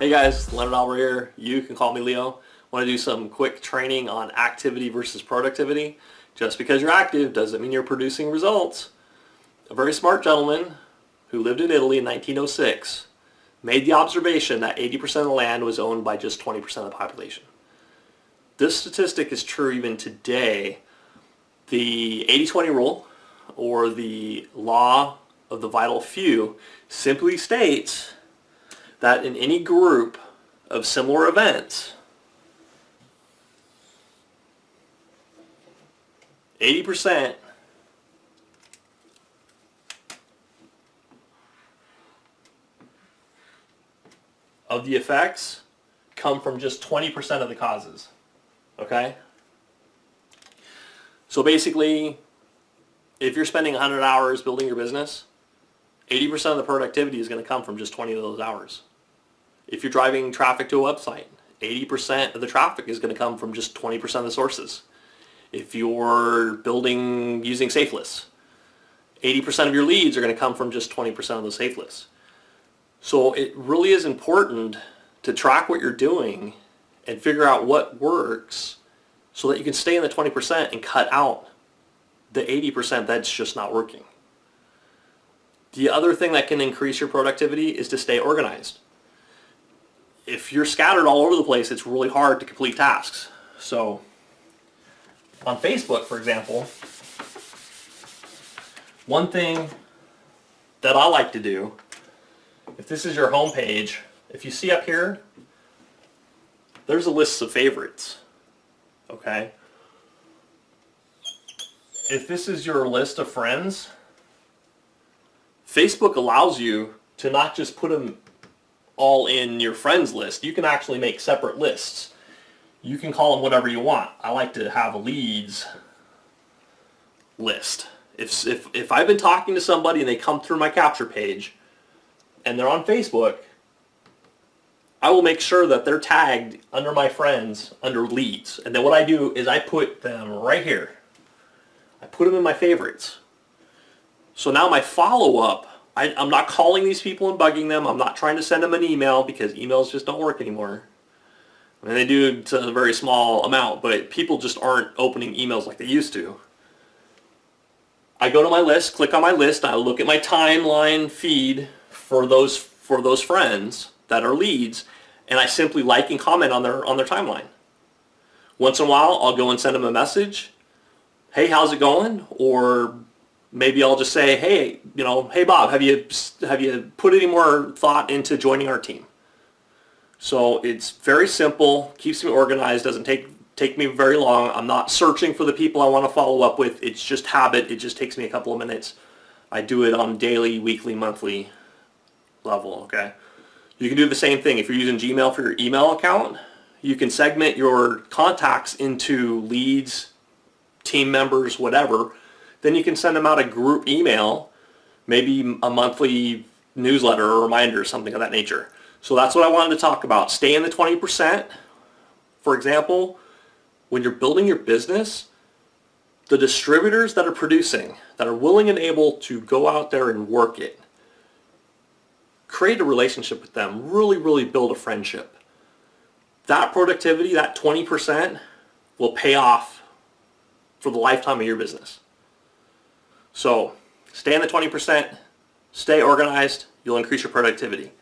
Hey guys, Leonard Albro here. You can call me Leo. Want to do some quick training on activity versus productivity. Just because you're active doesn't mean you're producing results. A very smart gentleman who lived in Italy in 1906 made the observation that 80% of the land was owned by just 20% of the population. This statistic is true even today. The 80-20 rule, or the law of the vital few, simply states that in any group of similar events, 80% of the effects come from just 20% of the causes. Okay? So basically, if you're spending 100 hours building your business, 80% of the productivity is going to come from just 20 of those hours. If you're driving traffic to a website, 80% of the traffic is going to come from just 20% of the sources. If you're building using safe lists, 80% of your leads are going to come from just 20% of those safe lists. So it really is important to track what you're doing and figure out what works so that you can stay in the 20% and cut out the 80% that's just not working. The other thing that can increase your productivity is to stay organized. If you're scattered all over the place, it's really hard to complete tasks. So on Facebook, for example, one thing that I like to do, if this is your home page, if you see up here, there's a list of favorites. Okay? If this is your list of friends, Facebook allows you to not just put them all in your friends list. You can actually make separate lists. You can call them whatever you want. I like to have a leads list. If I've been talking to somebody and they come through my capture page and they're on Facebook, I will make sure that they're tagged under my friends under leads. And then what I do is I put them right here. I put them in my favorites. So now my follow-up, I'm not calling these people and bugging them. I'm not trying to send them an email because emails just don't work anymore. I mean, they do to a very small amount, but people just aren't opening emails like they used to. I go to my list, click on my list, I look at my timeline feed for those friends that are leads, and I simply like and comment on their timeline. Once in a while, I'll go and send them a message. Hey, how's it going? Or maybe I'll just say, hey, hey Bob, have you put any more thought into joining our team? So it's very simple, keeps me organized, doesn't take me very long. I'm not searching for the people I want to follow up with. It's just habit. It just takes me a couple of minutes. I do it on daily, weekly, monthly level, okay? You can do the same thing. If you're using Gmail for your email account, you can segment your contacts into leads, team members, whatever. Then you can send them out a group email, maybe a monthly newsletter or reminder or something of that nature. So that's what I wanted to talk about. Stay in the 20%. For example, when you're building your business, the distributors that are producing, that are willing and able to go out there and work it, create a relationship with them, really build a friendship. That productivity, that 20%, will pay off for the lifetime of your business. So stay in the 20%, stay organized, you'll increase your productivity.